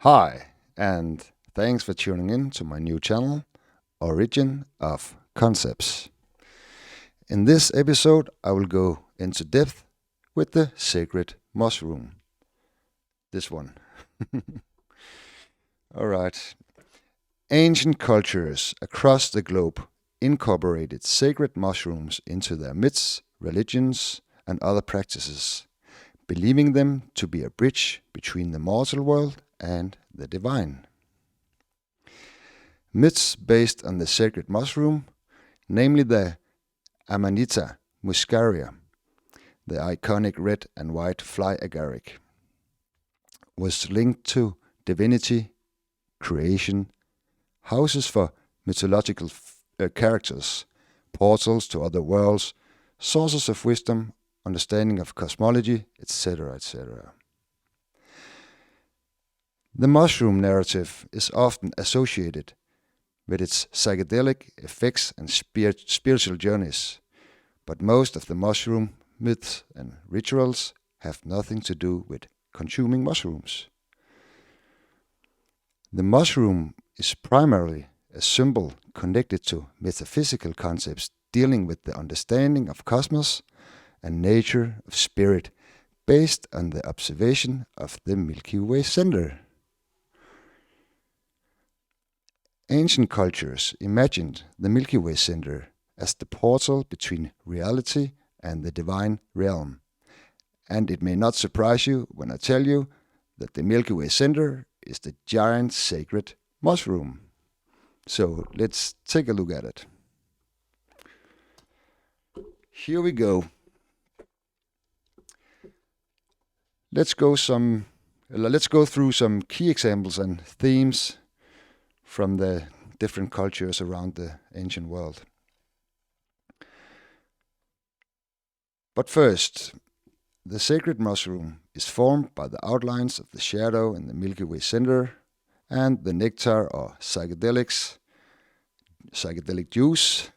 Hi, and thanks for tuning in to my new channel, Origin of Concepts. In this episode, I will go into depth with the sacred mushroom. This one. Alright. Ancient cultures across the globe incorporated sacred mushrooms into their myths, religions, and other practices, believing them to be a bridge between the mortal world and the divine. Myths based on the sacred mushroom, namely the Amanita muscaria, the iconic red and white fly agaric, was linked to divinity, creation, houses for mythological characters, portals to other worlds, sources of wisdom, understanding of cosmology, etc., etc. The mushroom narrative is often associated with its psychedelic effects and spiritual journeys, but most of the mushroom myths and rituals have nothing to do with consuming mushrooms. The mushroom is primarily a symbol connected to metaphysical concepts dealing with the understanding of cosmos and nature of spirit based on the observation of the Milky Way center. Ancient cultures imagined the Milky Way center as the portal between reality and the divine realm. And it may not surprise you when I tell you that the Milky Way center is the giant sacred mushroom. So let's take a look at it. Here we go. Let's go through some key examples and themes from the different cultures around the ancient world. But first, the sacred mushroom is formed by the outlines of the shadow in the Milky Way center, and the nectar or psychedelic juice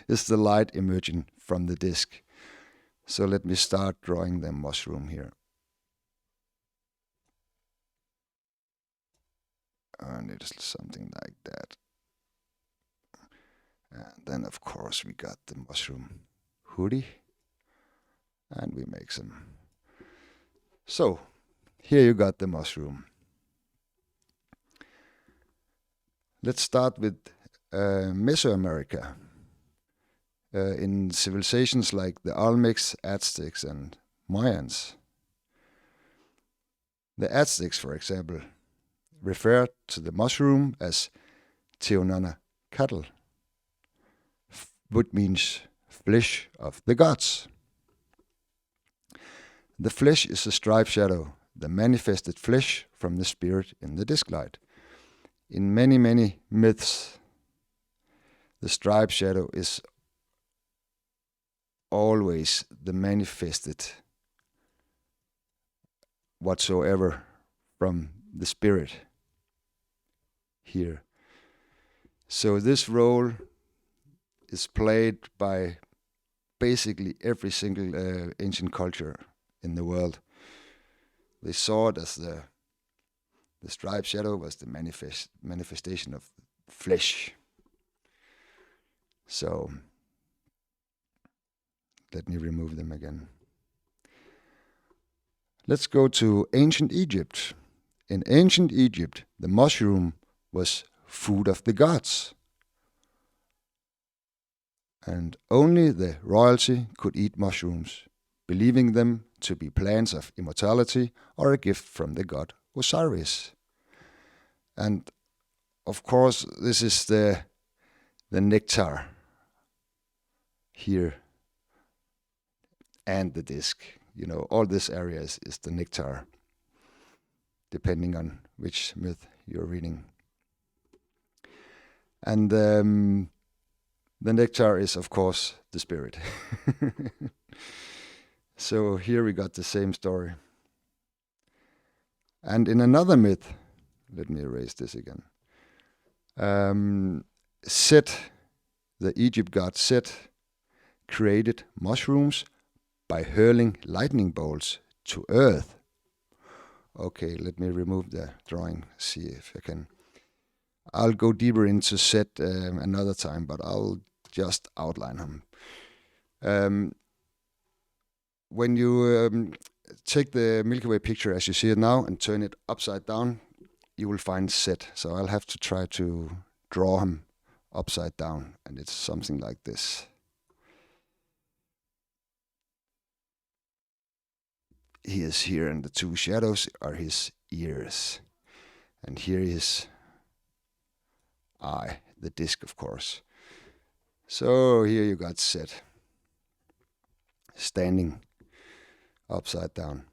is the light emerging from the disk. So let me start drawing the mushroom here. And it is something like that. And then, of course, we got the mushroom hoodie. And we make some. So, here you got the mushroom. Let's start with Mesoamerica. In civilizations like the Olmecs, Aztecs, and Mayans. The Aztecs, for example, referred to the mushroom as Teonanacatl, which means flesh of the gods. The flesh is a striped shadow, the manifested flesh from the spirit in the disk light. In many, many myths, the striped shadow is always the manifested whatsoever from the spirit here. So this role is played by basically every single ancient culture in the world. They saw it as the striped shadow was the manifestation of flesh. So let me remove them again. Let's go to ancient Egypt. In ancient Egypt, the mushroom was food of the gods. And only the royalty could eat mushrooms, believing them to be plants of immortality or a gift from the god Osiris. And of course, this is the nectar here and the disk. You know, all this area is the nectar, depending on which myth you're reading. And the nectar is, of course, the spirit. So here we got the same story. And in another myth, let me erase this again. Set, the Egypt god Set, created mushrooms by hurling lightning bolts to earth. Okay, let me remove the drawing, see if I can. I'll go deeper into Set another time, but I'll just outline him. When you take the Milky Way picture as you see it now and turn it upside down, you will find Set. So I'll have to try to draw him upside down, and it's something like this. He is here, and the two shadows are his ears. And here is eye, the disc, of course. So here you got Set, standing upside down.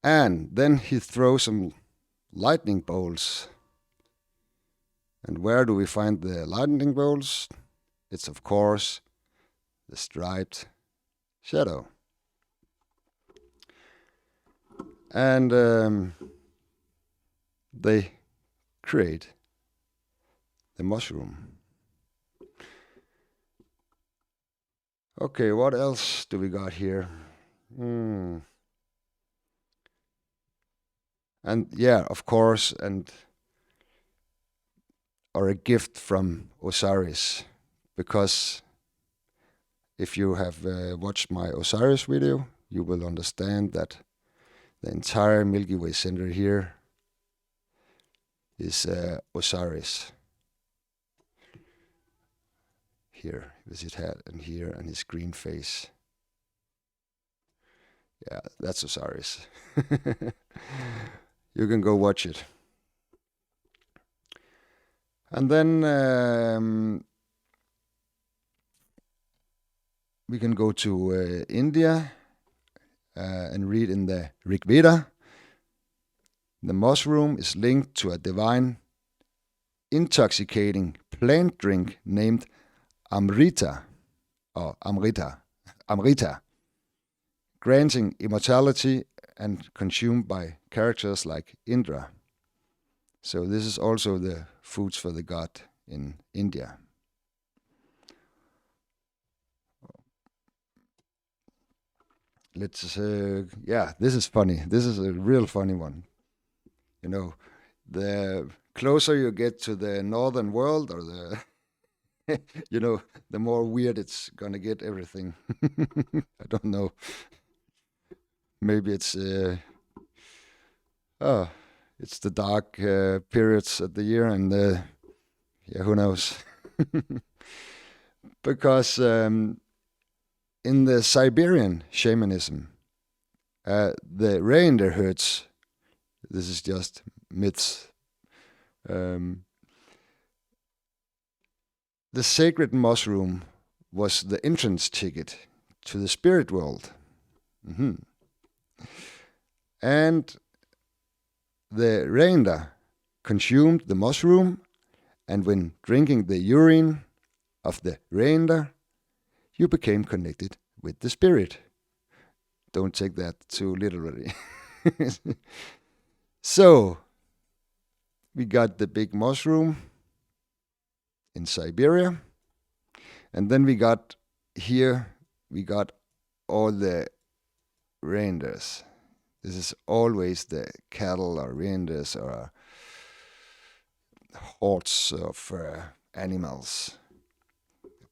And then he throws some lightning bolts. And where do we find the lightning bolts? It's, of course, the striped shadow. And they create the mushroom. Okay, what else do we got here? And yeah, of course, or a gift from Osiris, because if you have watched my Osiris video, you will understand that the entire Milky Way center here is Osiris. Here with his head, and here, and his green face. Yeah, that's Osiris. You can go watch it. And then we can go to India and read in the Rig Veda. The mushroom is linked to a divine, intoxicating plant drink named Amrita, granting immortality and consumed by characters like Indra. So this is also the foods for the god in India. This is funny. This is a real funny one. You know, the closer you get to the northern world, or the the more weird it's gonna get, everything. I don't know. Maybe it's it's the dark periods of the year, and who knows? Because in the Siberian shamanism, the reindeer herds. This is just myths. The sacred mushroom was the entrance ticket to the spirit world. And the reindeer consumed the mushroom, and when drinking the urine of the reindeer, you became connected with the spirit. Don't take that too literally. So, we got the big mushroom in Siberia, and then we got all the reindeers. This is always the cattle or reindeers or hordes of animals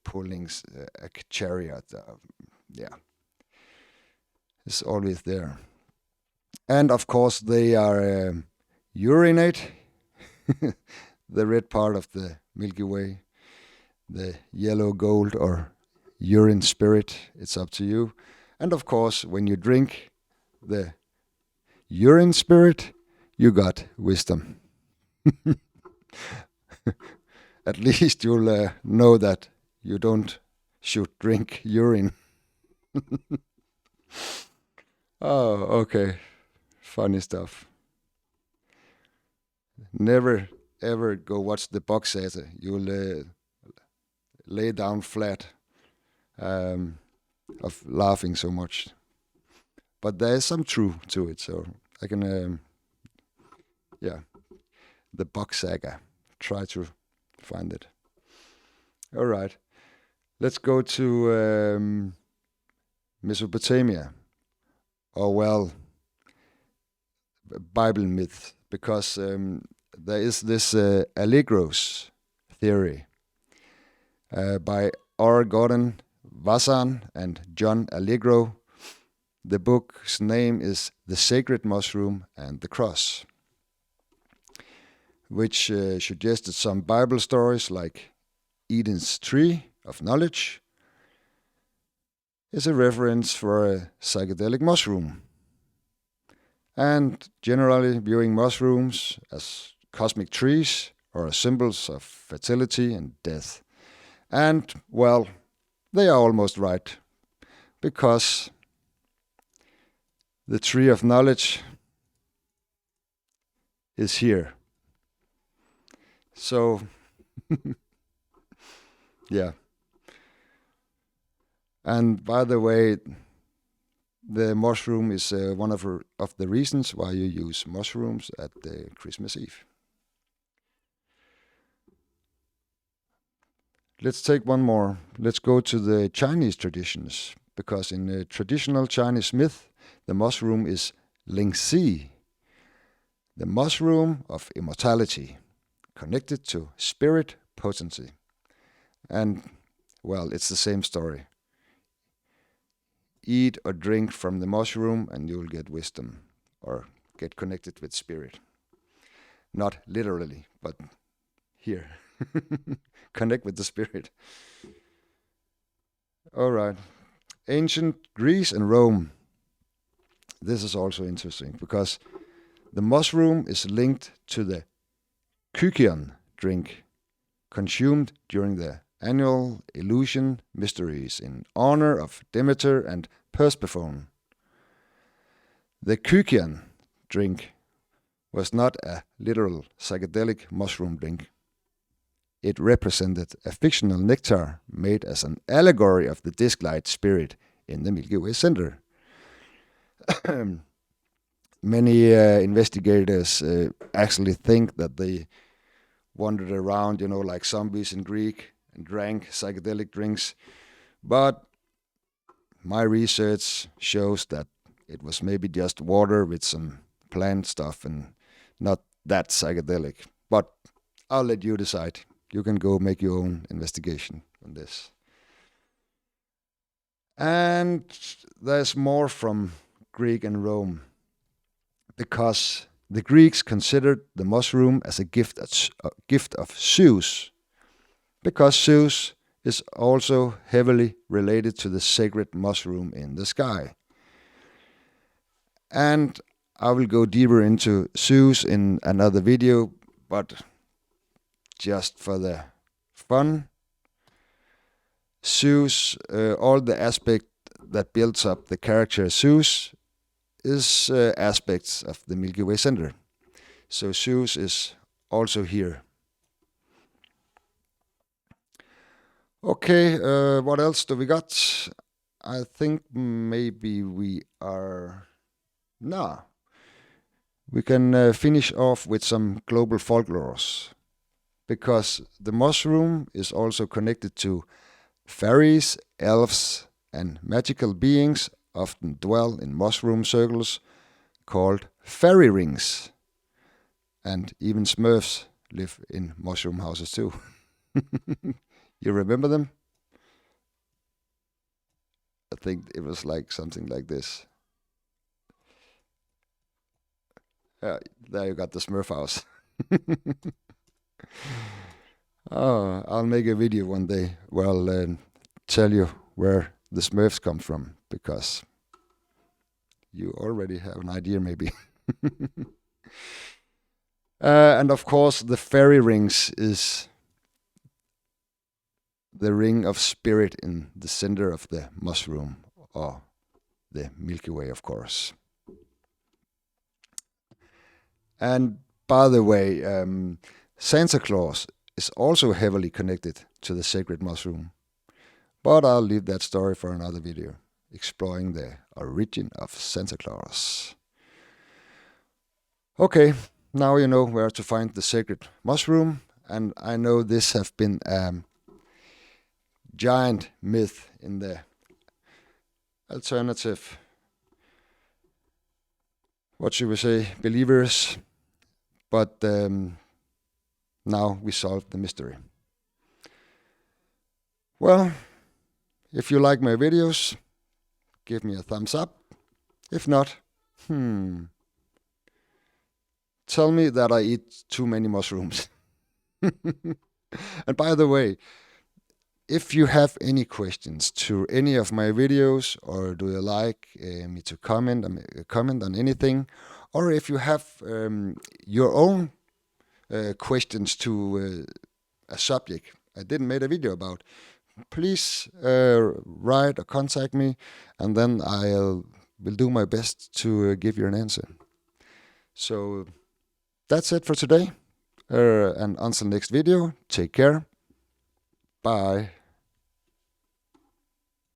pulling a chariot. It's always there. And of course they are urinate, the red part of the Milky Way, the yellow gold or urine spirit, it's up to you. And of course, when you drink the urine spirit, you got wisdom. At least you'll know that you should drink urine. Oh, okay. Funny stuff. Never ever go watch the Boxer. You'll lay down flat of laughing so much. But there is some truth to it, so I can, the Box Saga. Try to find it. All right, let's go to Mesopotamia. Oh well, Bible myth, because there is this Allegros theory by R. Gordon Wasson and John Allegro. The book's name is The Sacred Mushroom and the Cross, which suggested some Bible stories like Eden's Tree of Knowledge is a reference for a psychedelic mushroom, and generally viewing mushrooms as cosmic trees or as symbols of fertility and death. And, well, they are almost right, because the tree of knowledge is here. So, yeah. And by the way, the mushroom is one of the reasons why you use mushrooms at Christmas Eve. Let's take one more. Let's go to the Chinese traditions, because in the traditional Chinese myth, the mushroom is Lingxi, the mushroom of immortality, connected to spirit potency. And, well, it's the same story. Eat or drink from the mushroom and you'll get wisdom, or get connected with spirit. Not literally, but here. Connect with the spirit. All right. Ancient Greece and Rome. This is also interesting, because the mushroom is linked to the Kykeon drink, consumed during the annual Eleusinian mysteries in honor of Demeter and Persephone. The Kykeon drink was not a literal psychedelic mushroom drink. It represented a fictional nectar made as an allegory of the disk-light spirit in the Milky Way center. Many investigators actually think that they wandered around, like zombies in Greek, and drank psychedelic drinks. But my research shows that it was maybe just water with some plant stuff and not that psychedelic. But I'll let you decide. You can go make your own investigation on this. And there's more from Greek and Rome, because the Greeks considered the mushroom as a gift of Zeus, because Zeus is also heavily related to the sacred mushroom in the sky. And I will go deeper into Zeus in another video, but just for the fun, Zeus, all the aspect that builds up the character Zeus is aspects of the Milky Way center. So Zeus is also here. Okay, what else do we got? I think maybe we are... Nah. We can finish off with some global folklores, because the mushroom is also connected to fairies, elves, and magical beings often dwell in mushroom circles called fairy rings. And even Smurfs live in mushroom houses too. You remember them? I think it was like something like this. There you got the Smurf house. Oh, I'll make a video one day where I'll tell you where the Smurfs come from, because you already have an idea maybe. And of course, the fairy rings is the ring of spirit in the center of the mushroom, or the Milky Way, of course. And by the way, Santa Claus is also heavily connected to the sacred mushroom. But I'll leave that story for another video, exploring the origin of Santa Claus. Okay, now you know where to find the sacred mushroom, and I know this have been a giant myth in the alternative what should we say, believers. But now we solved the mystery. Well, if you like my videos, give me a thumbs up. If not, tell me that I eat too many mushrooms. And by the way, if you have any questions to any of my videos, or do you like me to comment on anything, or if you have your own questions to a subject I didn't make a video about, please write or contact me, and then I will do my best to give you an answer. So that's it for today, and until next video, take care. Bye.